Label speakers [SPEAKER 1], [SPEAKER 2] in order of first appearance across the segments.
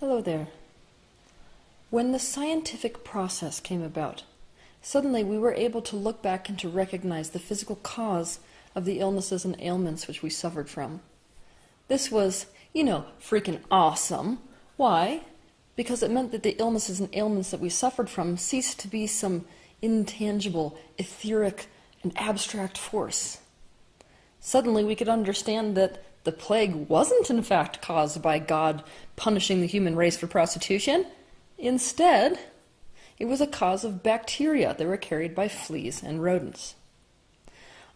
[SPEAKER 1] Hello there. When the scientific process came about, suddenly we were able to look back and to recognize the physical cause of the illnesses and ailments which we suffered from. This was, freaking awesome. Why? Because it meant that the illnesses and ailments that we suffered from ceased to be some intangible, etheric, and abstract force. Suddenly we could understand that the plague wasn't in fact caused by God punishing the human race for prostitution. Instead, it was a cause of bacteria that were carried by fleas and rodents.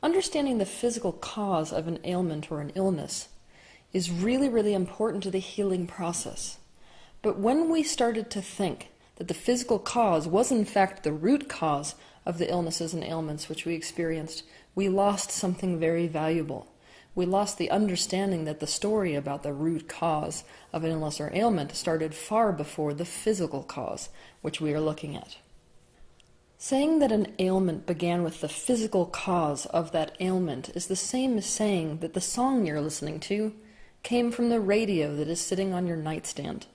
[SPEAKER 1] Understanding the physical cause of an ailment or an illness is really, really important to the healing process. But when we started to think that the physical cause was in fact the root cause of the illnesses and ailments which we experienced, we lost something very valuable. We lost the understanding that the story about the root cause of an illness or ailment started far before the physical cause, which we are looking at. Saying that an ailment began with the physical cause of that ailment is the same as saying that the song you're listening to came from the radio that is sitting on your nightstand,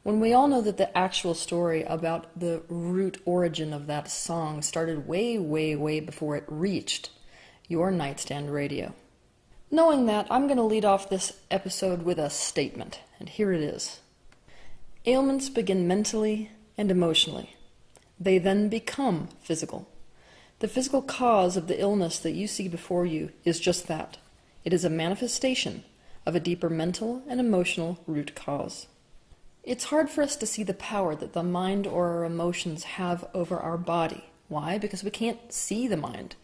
[SPEAKER 1] when we all know that the actual story about the root origin of that song started way, way, way before it reached your nightstand radio. Knowing that, I'm going to lead off this episode with a statement, and here it is. Ailments begin mentally and emotionally. They then become physical. The physical cause of the illness that you see before you is just that. It is a manifestation of a deeper mental and emotional root cause. It's hard for us to see the power that the mind or our emotions have over our body. Why? Because we can't see the mind.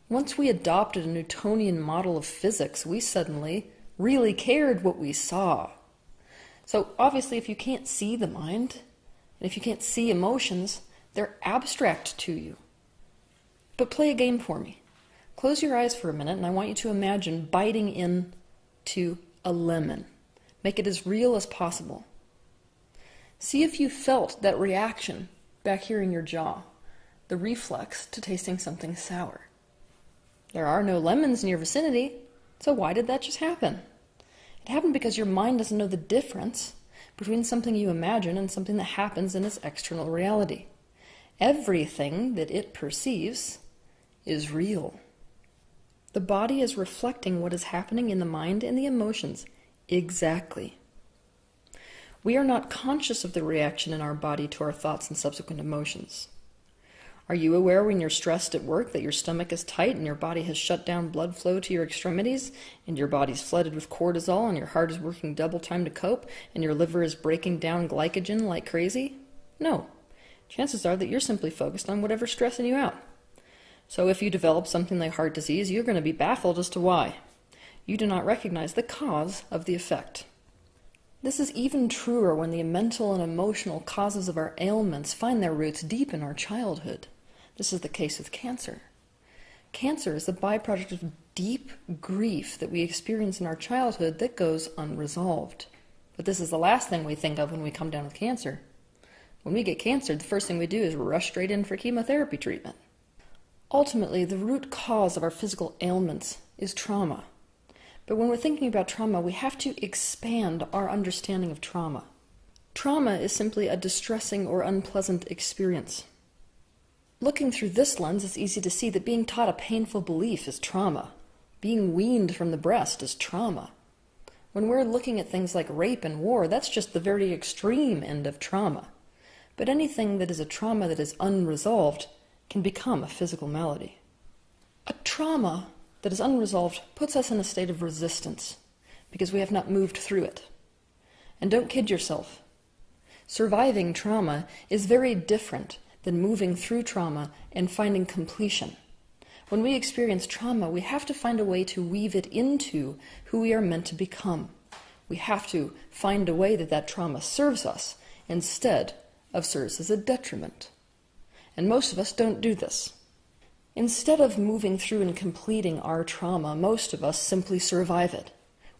[SPEAKER 1] Once we adopted a Newtonian model of physics, we suddenly really cared what we saw. So obviously if you can't see the mind, and if you can't see emotions, they're abstract to you. But play a game for me. Close your eyes for a minute, and I want you to imagine biting into a lemon. Make it as real as possible. See if you felt that reaction back here in your jaw, the reflex to tasting something sour. There are no lemons in your vicinity, so why did that just happen? It happened because your mind doesn't know the difference between something you imagine and something that happens in its external reality. Everything that it perceives is real. The body is reflecting what is happening in the mind and the emotions exactly. We are not conscious of the reaction in our body to our thoughts and subsequent emotions. Are you aware when you're stressed at work that your stomach is tight and your body has shut down blood flow to your extremities, and your body's flooded with cortisol and your heart is working double time to cope, and your liver is breaking down glycogen like crazy? No. Chances are that you're simply focused on whatever's stressing you out. So if you develop something like heart disease, you're going to be baffled as to why. You do not recognize the cause of the effect. This is even truer when the mental and emotional causes of our ailments find their roots deep in our childhood. This is the case with cancer. Cancer is the byproduct of deep grief that we experience in our childhood that goes unresolved. But this is the last thing we think of when we come down with cancer. When we get cancer, the first thing we do is rush straight in for chemotherapy treatment. Ultimately, the root cause of our physical ailments is trauma. But when we're thinking about trauma, we have to expand our understanding of trauma. Trauma is simply a distressing or unpleasant experience. Looking through this lens, it's easy to see that being taught a painful belief is trauma. Being weaned from the breast is trauma. When we're looking at things like rape and war, that's just the very extreme end of trauma. But anything that is a trauma that is unresolved can become a physical malady. A trauma that is unresolved puts us in a state of resistance because we have not moved through it. And don't kid yourself. Surviving trauma is very different than moving through trauma and finding completion. When we experience trauma, we have to find a way to weave it into who we are meant to become. We have to find a way that that trauma serves us instead of serves as a detriment. And most of us don't do this. Instead of moving through and completing our trauma, most of us simply survive it.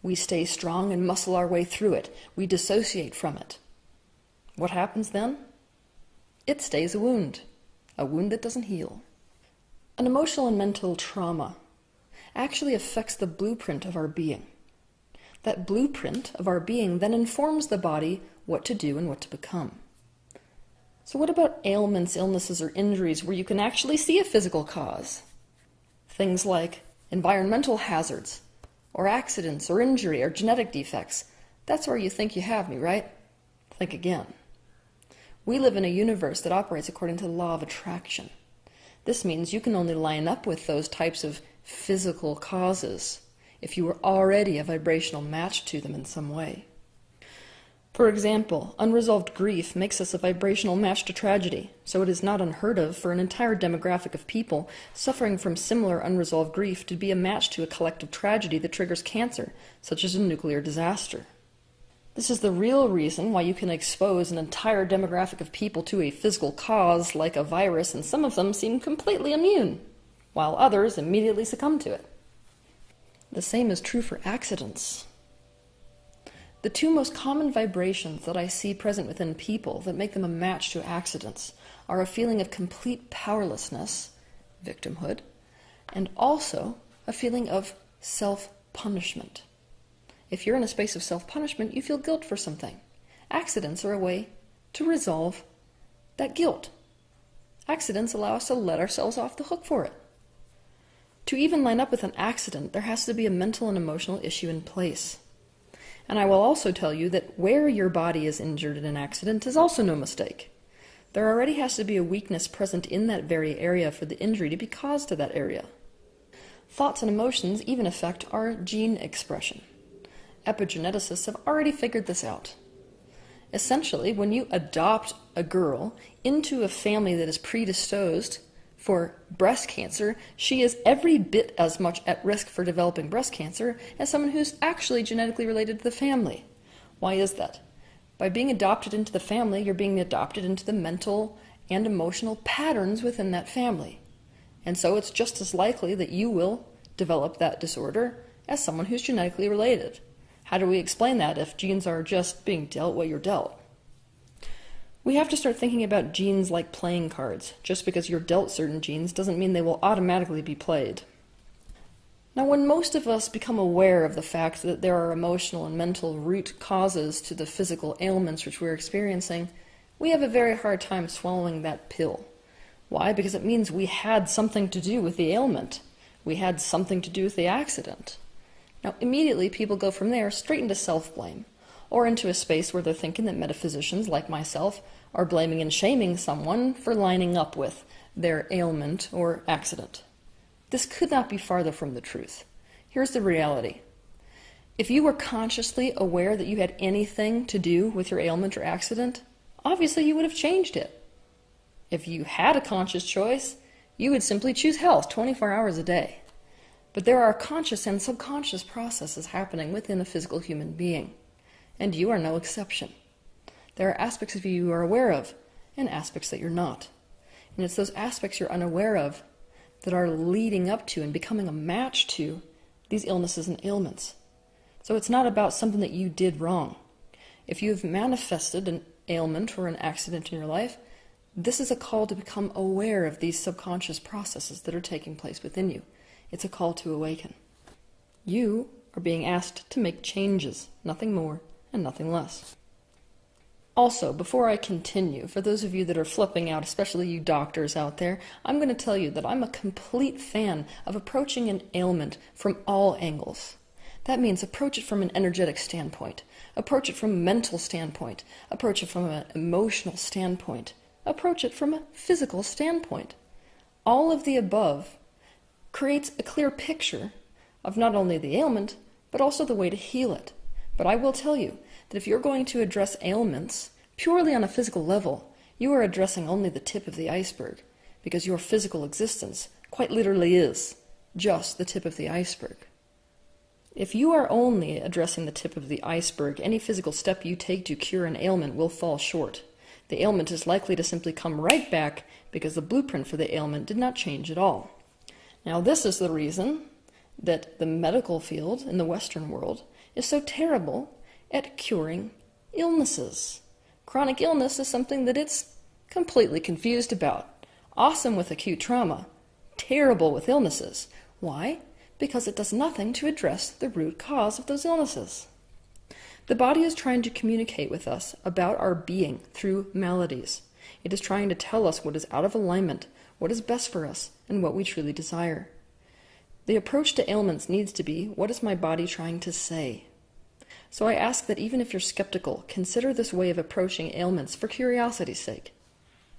[SPEAKER 1] We stay strong and muscle our way through it. We dissociate from it. What happens then? It stays a wound that doesn't heal. An emotional and mental trauma actually affects the blueprint of our being. That blueprint of our being then informs the body what to do and what to become. So what about ailments, illnesses, or injuries where you can actually see a physical cause? Things like environmental hazards, or accidents, or injury, or genetic defects. That's where you think you have me, right? Think again. We live in a universe that operates according to the law of attraction. This means you can only line up with those types of physical causes if you were already a vibrational match to them in some way. For example, unresolved grief makes us a vibrational match to tragedy, so it is not unheard of for an entire demographic of people suffering from similar unresolved grief to be a match to a collective tragedy that triggers cancer, such as a nuclear disaster. This is the real reason why you can expose an entire demographic of people to a physical cause like a virus, and some of them seem completely immune, while others immediately succumb to it. The same is true for accidents. The two most common vibrations that I see present within people that make them a match to accidents are a feeling of complete powerlessness, victimhood, and also a feeling of self-punishment. If you're in a space of self-punishment, you feel guilt for something. Accidents are a way to resolve that guilt. Accidents allow us to let ourselves off the hook for it. To even line up with an accident, there has to be a mental and emotional issue in place. And I will also tell you that where your body is injured in an accident is also no mistake. There already has to be a weakness present in that very area for the injury to be caused to that area. Thoughts and emotions even affect our gene expression. Epigeneticists have already figured this out. Essentially, when you adopt a girl into a family that is predisposed for breast cancer, she is every bit as much at risk for developing breast cancer as someone who's actually genetically related to the family. Why is that? By being adopted into the family, you're being adopted into the mental and emotional patterns within that family. And so it's just as likely that you will develop that disorder as someone who's genetically related. How do we explain that if genes are just being dealt what you're dealt? We have to start thinking about genes like playing cards. Just because you're dealt certain genes doesn't mean they will automatically be played. Now, when most of us become aware of the fact that there are emotional and mental root causes to the physical ailments which we're experiencing, we have a very hard time swallowing that pill. Why? Because it means we had something to do with the ailment. We had something to do with the accident. Now, immediately people go from there straight into self-blame, or into a space where they're thinking that metaphysicians, like myself, are blaming and shaming someone for lining up with their ailment or accident. This could not be farther from the truth. Here's the reality. If you were consciously aware that you had anything to do with your ailment or accident, obviously you would have changed it. If you had a conscious choice, you would simply choose health 24 hours a day. But there are conscious and subconscious processes happening within a physical human being, and you are no exception. There are aspects of you are aware of, and aspects that you're not. And it's those aspects you're unaware of that are leading up to and becoming a match to these illnesses and ailments. So it's not about something that you did wrong. If you've manifested an ailment or an accident in your life, this is a call to become aware of these subconscious processes that are taking place within you. It's a call to awaken. You are being asked to make changes, nothing more and nothing less. Also, before I continue, for those of you that are flipping out, especially you doctors out there, I'm going to tell you that I'm a complete fan of approaching an ailment from all angles. That means approach it from an energetic standpoint, approach it from a mental standpoint, approach it from an emotional standpoint, approach it from a physical standpoint. All of the above creates a clear picture of not only the ailment, but also the way to heal it. But I will tell you that if you're going to address ailments purely on a physical level, you are addressing only the tip of the iceberg, because your physical existence quite literally is just the tip of the iceberg. If you are only addressing the tip of the iceberg, any physical step you take to cure an ailment will fall short. The ailment is likely to simply come right back because the blueprint for the ailment did not change at all. Now, this is the reason that the medical field in the Western world is so terrible at curing illnesses. Chronic illness is something that it's completely confused about. Awesome with acute trauma, terrible with illnesses. Why? Because it does nothing to address the root cause of those illnesses. The body is trying to communicate with us about our being through maladies. It is trying to tell us what is out of alignment, what is best for us, and what we truly desire. The approach to ailments needs to be, what is my body trying to say? So I ask that even if you're skeptical, consider this way of approaching ailments for curiosity's sake.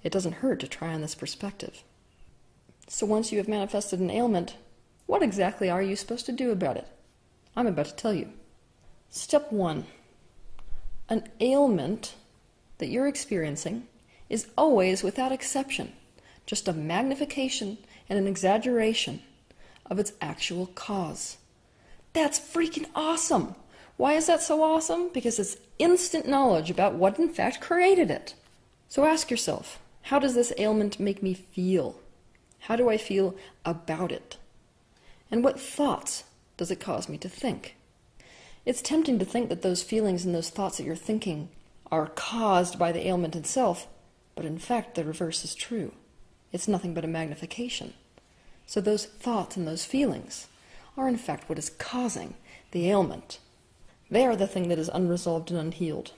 [SPEAKER 1] It doesn't hurt to try on this perspective. So once you have manifested an ailment, what exactly are you supposed to do about it? I'm about to tell you. Step 1. An ailment that you're experiencing is always, without exception, just a magnification and an exaggeration of its actual cause. That's freaking awesome! Why is that so awesome? Because it's instant knowledge about what in fact created it. So ask yourself, how does this ailment make me feel? How do I feel about it? And what thoughts does it cause me to think? It's tempting to think that those feelings and those thoughts that you're thinking are caused by the ailment itself, but in fact the reverse is true. It's nothing but a magnification. So those thoughts and those feelings are in fact what is causing the ailment. They are the thing that is unresolved and unhealed.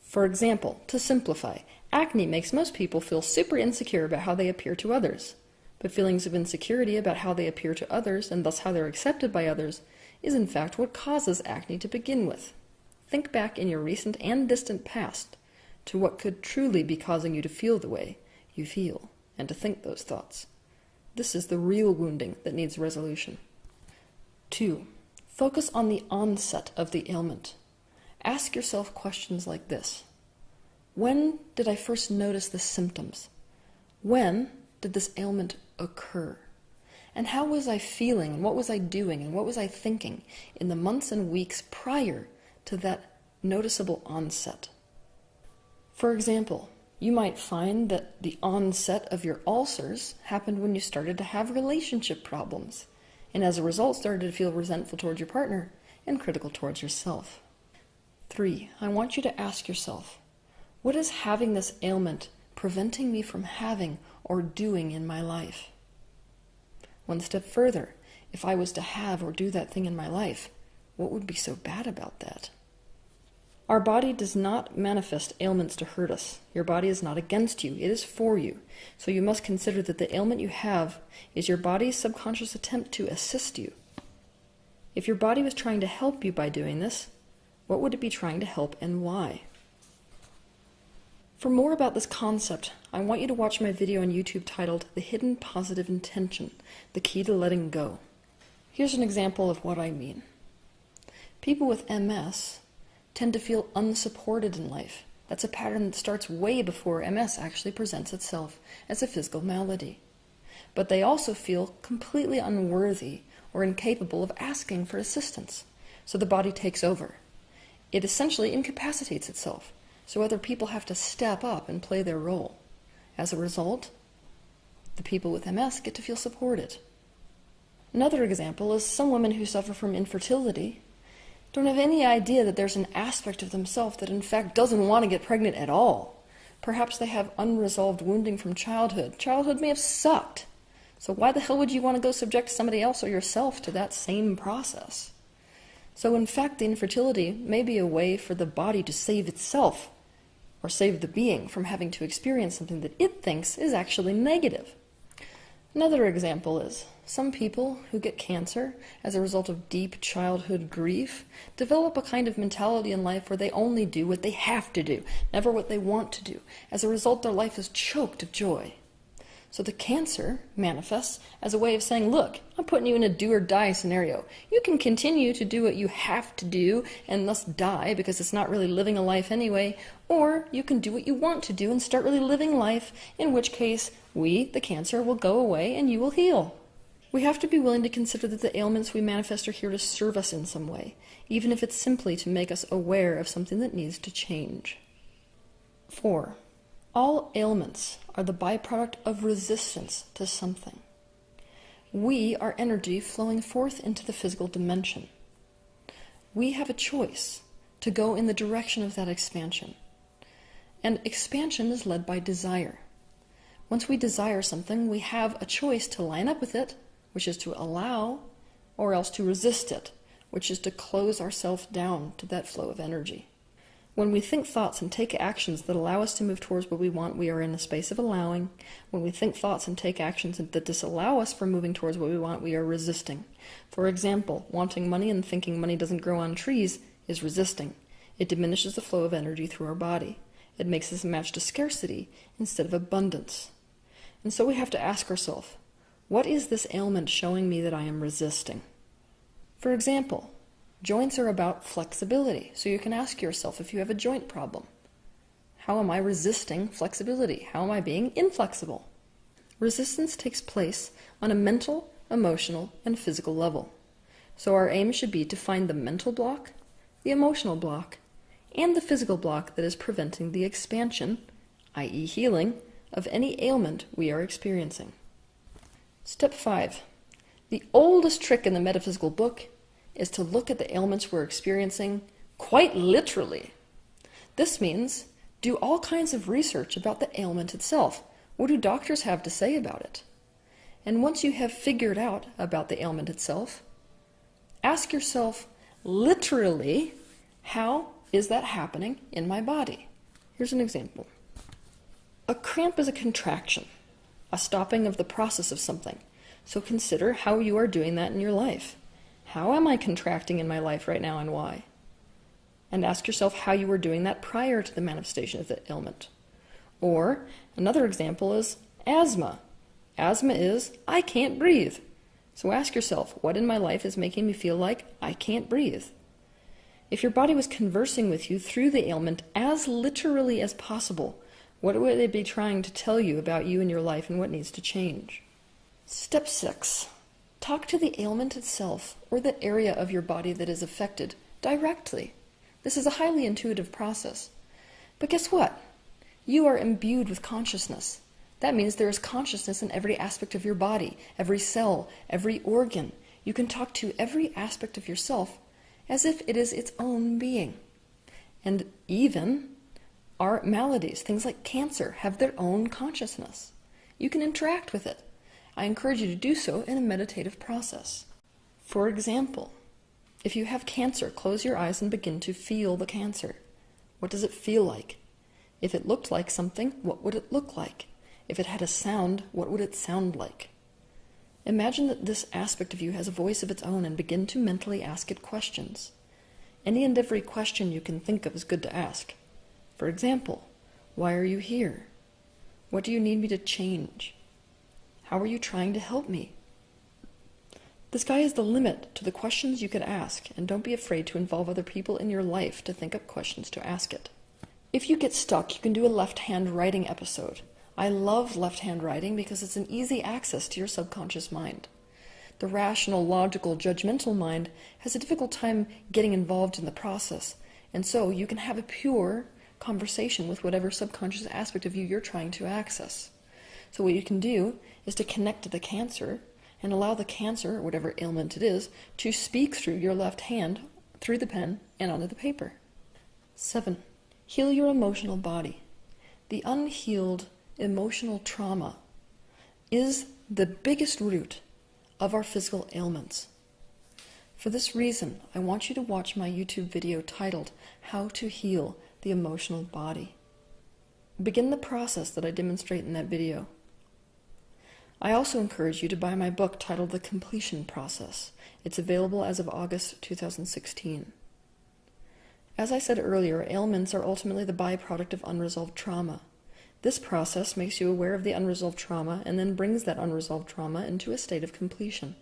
[SPEAKER 1] For example, to simplify, acne makes most people feel super insecure about how they appear to others. But feelings of insecurity about how they appear to others, and thus how they're accepted by others, is in fact what causes acne to begin with. Think back in your recent and distant past to what could truly be causing you to feel the way you feel, and to think those thoughts. This is the real wounding that needs resolution. 2. Focus on the onset of the ailment. Ask yourself questions like this. When did I first notice the symptoms? When did this ailment occur? And how was I feeling, and what was I doing, and what was I thinking in the months and weeks prior to that noticeable onset? For example, you might find that the onset of your ulcers happened when you started to have relationship problems, and as a result started to feel resentful towards your partner and critical towards yourself. 3. I want you to ask yourself, what is having this ailment preventing me from having or doing in my life? One step further, if I was to have or do that thing in my life, what would be so bad about that? Our body does not manifest ailments to hurt us. Your body is not against you, it is for you. So you must consider that the ailment you have is your body's subconscious attempt to assist you. If your body was trying to help you by doing this, what would it be trying to help and why? For more about this concept, I want you to watch my video on YouTube titled The Hidden Positive Intention, The Key to Letting Go. Here's an example of what I mean. People with MS tend to feel unsupported in life. That's a pattern that starts way before MS actually presents itself as a physical malady. But they also feel completely unworthy or incapable of asking for assistance, so the body takes over. It essentially incapacitates itself, so other people have to step up and play their role. As a result, the people with MS get to feel supported. Another example is some women who suffer from infertility don't have any idea that there's an aspect of themselves that in fact doesn't want to get pregnant at all. Perhaps they have unresolved wounding from childhood. Childhood may have sucked. So why the hell would you want to go subject somebody else or yourself to that same process? So in fact, the infertility may be a way for the body to save itself, or save the being from having to experience something that it thinks is actually negative. Another example is, some people who get cancer as a result of deep childhood grief develop a kind of mentality in life where they only do what they have to do, never what they want to do. As a result, their life is choked of joy. So the cancer manifests as a way of saying, look, I'm putting you in a do-or-die scenario. You can continue to do what you have to do and thus die because it's not really living a life anyway, or you can do what you want to do and start really living life, in which case we, the cancer, will go away and you will heal. We have to be willing to consider that the ailments we manifest are here to serve us in some way, even if it's simply to make us aware of something that needs to change. 4. All ailments are the byproduct of resistance to something. We are energy flowing forth into the physical dimension. We have a choice to go in the direction of that expansion. And expansion is led by desire. Once we desire something, we have a choice to line up with it, which is to allow, or else to resist it, which is to close ourselves down to that flow of energy. When we think thoughts and take actions that allow us to move towards what we want, we are in a space of allowing. When we think thoughts and take actions that disallow us from moving towards what we want, we are resisting. For example, wanting money and thinking money doesn't grow on trees is resisting. It diminishes the flow of energy through our body. It makes us a match to scarcity instead of abundance. And so we have to ask ourselves, what is this ailment showing me that I am resisting? For example, joints are about flexibility, so you can ask yourself if you have a joint problem. How am I resisting flexibility? How am I being inflexible? Resistance takes place on a mental, emotional, and physical level. So our aim should be to find the mental block, the emotional block, and the physical block that is preventing the expansion, i.e. healing, of any ailment we are experiencing. Step 5. The oldest trick in the metaphysical book is to look at the ailments we're experiencing quite literally. This means do all kinds of research about the ailment itself. What do doctors have to say about it? And once you have figured out about the ailment itself, ask yourself literally, how is that happening in my body? Here's an example. A cramp is a contraction, a stopping of the process of something. So consider how you are doing that in your life. How am I contracting in my life right now and why? And ask yourself how you were doing that prior to the manifestation of the ailment. Or another example is asthma. Asthma is, I can't breathe. So ask yourself, what in my life is making me feel like I can't breathe? If your body was conversing with you through the ailment as literally as possible, what would it be trying to tell you about you and your life and what needs to change? Step 6. Talk to the ailment itself or the area of your body that is affected directly. This is a highly intuitive process. But guess what? You are imbued with consciousness. That means there is consciousness in every aspect of your body, every cell, every organ. You can talk to every aspect of yourself as if it is its own being. And even our maladies, things like cancer, have their own consciousness. You can interact with it. I encourage you to do so in a meditative process. For example, if you have cancer, close your eyes and begin to feel the cancer. What does it feel like? If it looked like something, what would it look like? If it had a sound, what would it sound like? Imagine that this aspect of you has a voice of its own and begin to mentally ask it questions. Any and every question you can think of is good to ask. For example, why are you here? What do you need me to change? How are you trying to help me? The sky is the limit to the questions you could ask, and don't be afraid to involve other people in your life to think up questions to ask it. If you get stuck, you can do a left-hand writing episode. I love left-hand writing because it's an easy access to your subconscious mind. The rational, logical, judgmental mind has a difficult time getting involved in the process, and so you can have a pure conversation with whatever subconscious aspect of you you're trying to access. So what you can do is to connect to the cancer and allow the cancer, or whatever ailment it is, to speak through your left hand, through the pen, and onto the paper. 7. Heal your emotional body. The unhealed emotional trauma is the biggest root of our physical ailments. For this reason, I want you to watch my YouTube video titled, How to Heal the Emotional Body. Begin the process that I demonstrate in that video. I also encourage you to buy my book titled The Completion Process. It's available as of August 2016. As I said earlier, ailments are ultimately the byproduct of unresolved trauma. This process makes you aware of the unresolved trauma and then brings that unresolved trauma into a state of completion.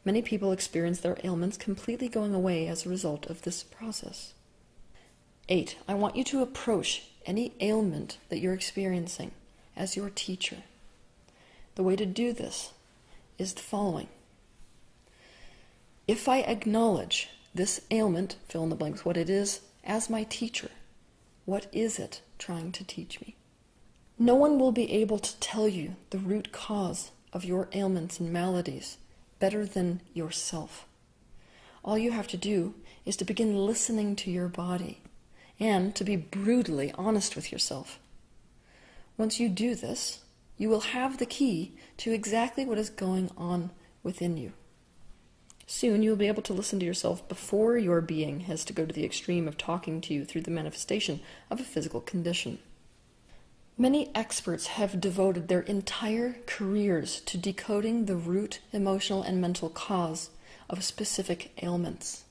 [SPEAKER 1] Many people experience their ailments completely going away as a result of this process. 8. I want you to approach any ailment that you're experiencing as your teacher. The way to do this is the following. If I acknowledge this ailment, fill in the blanks what it is, as my teacher, what is it trying to teach me? No one will be able to tell you the root cause of your ailments and maladies better than yourself. All you have to do is to begin listening to your body and to be brutally honest with yourself. Once you do this, you will have the key to exactly what is going on within you. Soon you will be able to listen to yourself before your being has to go to the extreme of talking to you through the manifestation of a physical condition. Many experts have devoted their entire careers to decoding the root emotional and mental cause of specific ailments.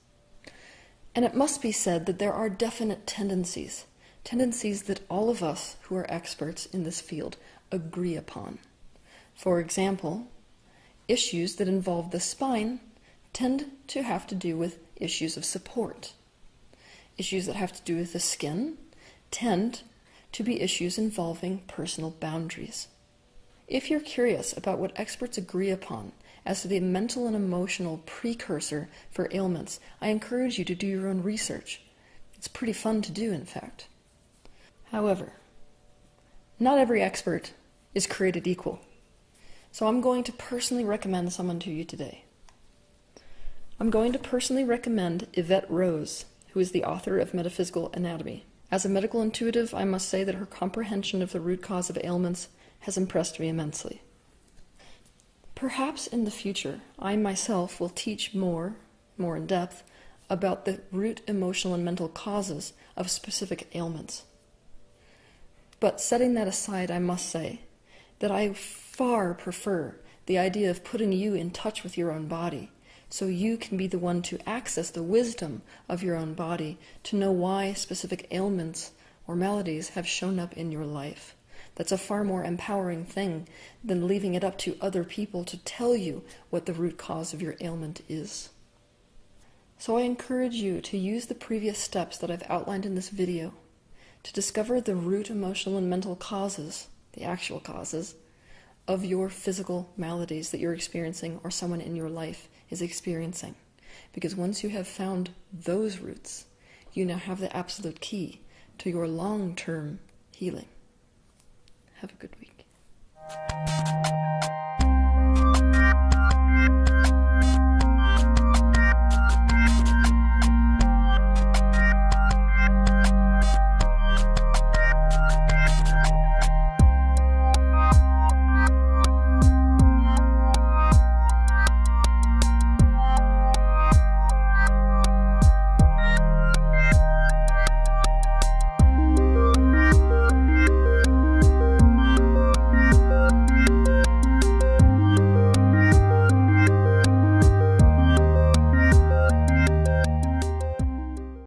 [SPEAKER 1] And it must be said that there are definite tendencies that all of us who are experts in this field agree upon. For example, issues that involve the spine tend to have to do with issues of support. Issues that have to do with the skin tend to be issues involving personal boundaries. If you're curious about what experts agree upon as to the mental and emotional precursor for ailments, I encourage you to do your own research. It's pretty fun to do, in fact. However, not every expert is created equal. So I'm going to personally recommend someone to you today. I'm going to personally recommend Evette Rose, who is the author of Metaphysical Anatomy. As a medical intuitive, I must say that her comprehension of the root cause of ailments has impressed me immensely. Perhaps in the future, I myself will teach more in depth, about the root emotional and mental causes of specific ailments. But setting that aside, I must say that I far prefer the idea of putting you in touch with your own body, so you can be the one to access the wisdom of your own body to know why specific ailments or maladies have shown up in your life. That's a far more empowering thing than leaving it up to other people to tell you what the root cause of your ailment is. So I encourage you to use the previous steps that I've outlined in this video to discover the root emotional and mental causes, the actual causes, of your physical maladies that you're experiencing or someone in your life is experiencing. Because once you have found those roots, you now have the absolute key to your long-term healing. Have a good week.